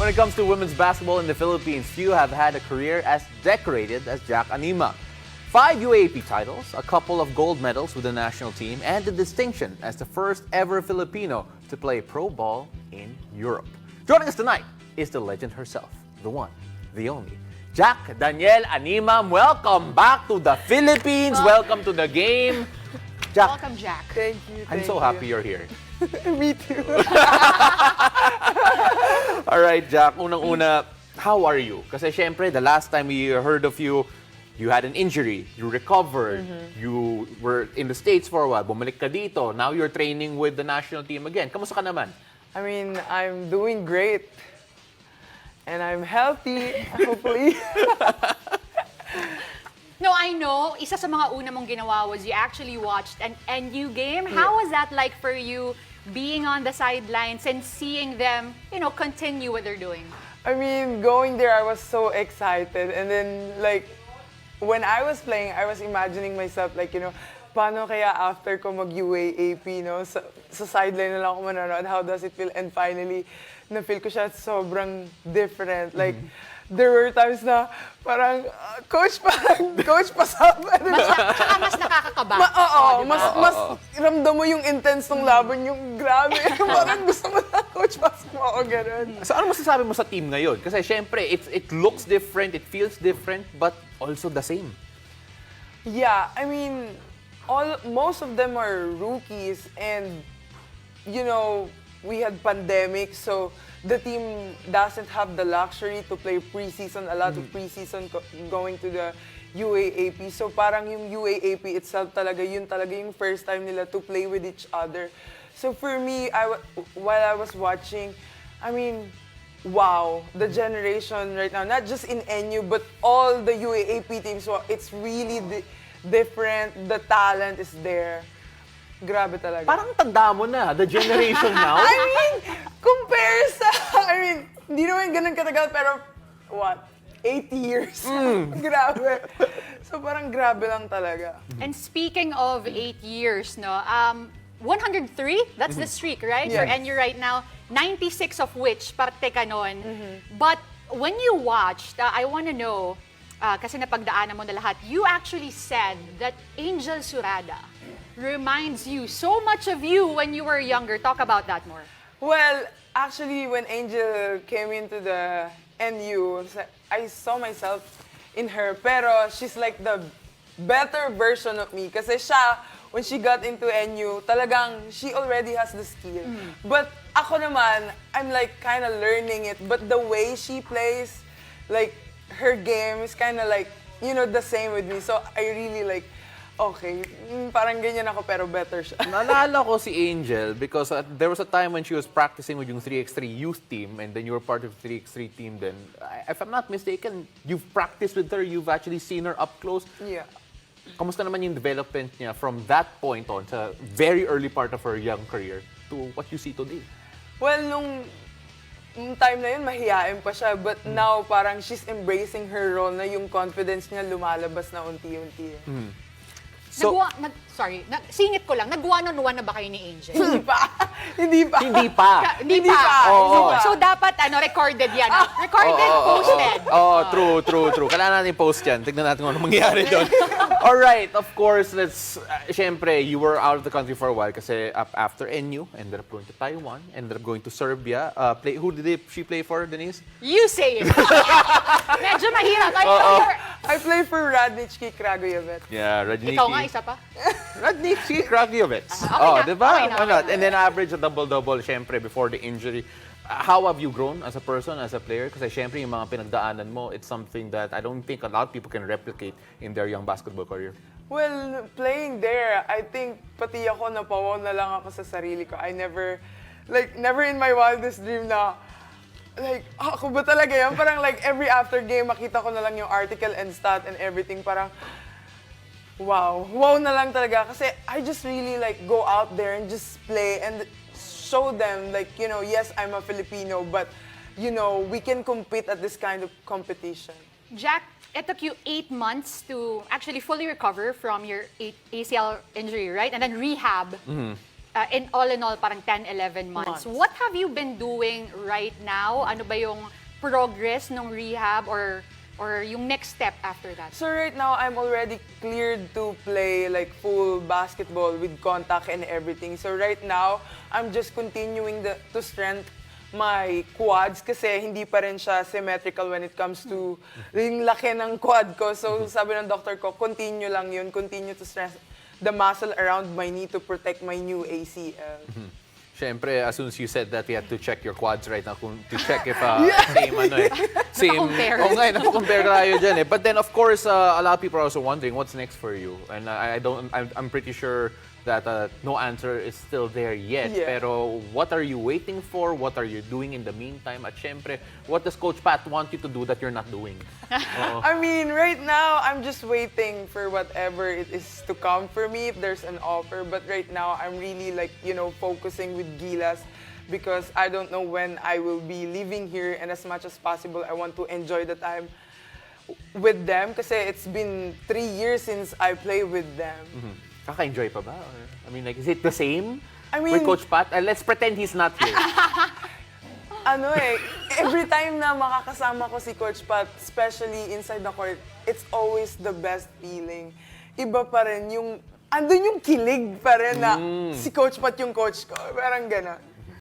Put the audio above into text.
When it comes to women's basketball in the Philippines, few have had a career as decorated as Jack Animam. 5 UAAP titles, a couple of gold medals with the national team, and the distinction as the first ever Filipino to play pro ball in Europe. Joining us tonight is the legend herself, the one, the only, Jack Danielle Animam. Welcome back to the Philippines. Welcome to the game. Jack, Welcome, Jack. Thank you. I'm so happy you're here. Me too. All right, Jack, unang-una, how are you? Kasi syempre, the last time we heard of you, you had an injury, you recovered, you were in the States for a while, bumalik ka dito, now you're training with the national team again. Kamusta ka naman? I mean, I'm doing great. And I'm healthy, hopefully. No, I know, isa sa mga una mong ginawa was you actually watched an NU game. How was that like for you, being on the sidelines and seeing them, continue what they're doing? I mean, going there, I was so excited. And then, like, when I was playing, I was imagining myself, like, paano kaya after ko mag-UAAP, sa sideline na lang ako manonood, how does it feel? And finally, na-feel ko siya sobrang different. Like, there were times na parang, coach, pasama. Mas nakakakaba. Mas ramdam mo yung intense ng laban, yung grabe. Parang gusto mo na, coach, pasok mo ako, ganun. So ano masasabi mo sa team ngayon? Kasi syempre, it looks different, it feels different, but also the same. Yeah, I mean, most of them are rookies, and we had pandemic, so the team doesn't have the luxury to play preseason, a lot of preseason going to the UAAP. So parang yung UAAP itself talaga, yun talaga yung first time nila to play with each other. So for me, while I was watching, I mean, wow, the generation right now, not just in NU, but all the UAAP teams, so it's really different, the talent is there. Grabe talaga. Parang tanda mo na, the generation now. I mean, hindi naman ganun katagal, pero what? 8 years. Grabe. So parang grabe lang talaga. And speaking of 8 years, 103, that's the streak, right? Yes. For NU right now, 96 of which parte ka nun. But when you watched, I want to know, kasi napagdaanan mo na lahat, you actually said that Angel Surada reminds you so much of you when you were younger. Talk about that more. Well, actually, when Angel came into the NU, I saw myself in her, pero she's like the better version of me. Kasi siya, when she got into NU, talagang she already has the skill. But ako naman, I'm like kind of learning it. But the way she plays, like her game is kind of like, the same with me. So I really like, okay, parang ganyan ako pero better siya. Naalala ko si Angel because there was a time when she was practicing with yung 3x3 youth team, and then you were part of the 3x3 team then. If I'm not mistaken, you've practiced with her, you've actually seen her up close. Yeah. Kamusta naman yung development niya from that point on sa very early part of her young career to what you see today? Well, nung time na yun, mahihain pa siya. But now, parang she's embracing her role na yung confidence niya lumalabas na unti-unti. So, Singit ko lang, nag-one-on-one na ba kayo ni Angel? Hindi pa. Hindi pa. So dapat recorded yan. Recorded, posted. True. Kailangan natin post yan. Tignan natin kung ano mangyayari doon. Alright, of course, syempre, you were out of the country for a while kasi after NU, ended up going to Taiwan, ended up going to Serbia. Who did she play for, Denise? You say it. Medyo mahirap. I play for Radnički Kragujevac. Yeah, Radnički. Ikaw nga, isa pa. Radnički Kragujevac. Okay diba? Okay na. Why not? And then average a double-double, syempre, before the injury. How have you grown as a person, as a player? Kasi syempre, yung mga pinagdaanan mo, it's something that I don't think a lot of people can replicate in their young basketball career. Well, playing there, I think pati ako napawaw na lang ako sa sarili ko. I never in my wildest dream na, ako ba talaga yan? Parang every after game, makita ko na lang yung article and stat and everything. Parang, wow na lang talaga. Kasi I just really go out there and just play and show them yes, I'm a Filipino, but we can compete at this kind of competition. Jack, it took you 8 months to actually fully recover from your ACL injury, right? And then rehab. in all, parang 10, 11 months. What have you been doing right now? Ano ba yung progress ng rehab or yung next step after that? So right now, I'm already cleared to play like full basketball with contact and everything. So right now, I'm just continuing to strengthen my quads kasi hindi pa rin siya symmetrical when it comes to yung laki ng quad ko. So sabi ng doctor ko, continue lang yun, continue to strengthen the muscle around my knee to protect my new ACL. Siyempre, as soon as you said that, you had to check your quads right now to check if same same. Naka-compare. Oo nga, naka-compare tayo dyan eh. But then of course, a lot of people are also wondering what's next for you. And I'm pretty sure that no answer is still there yet. Yeah. Pero what are you waiting for? What are you doing in the meantime? At syempre, what does Coach Pat want you to do that you're not doing? I mean, right now, I'm just waiting for whatever it is to come for me if there's an offer. But right now, I'm really like, focusing with Gilas because I don't know when I will be leaving here, and as much as possible, I want to enjoy the time with them kasi it's been 3 years since I play with them. Kaka-enjoy pa ba? Or, I mean, like, is it the same I with mean- Coach Pat? Let's pretend he's not here. Every time na makakasama ko si Coach Pat, especially inside the court, it's always the best feeling. Iba pa rin yung, andun yung kilig pa rin na si Coach Pat yung coach ko. Parang gano'n.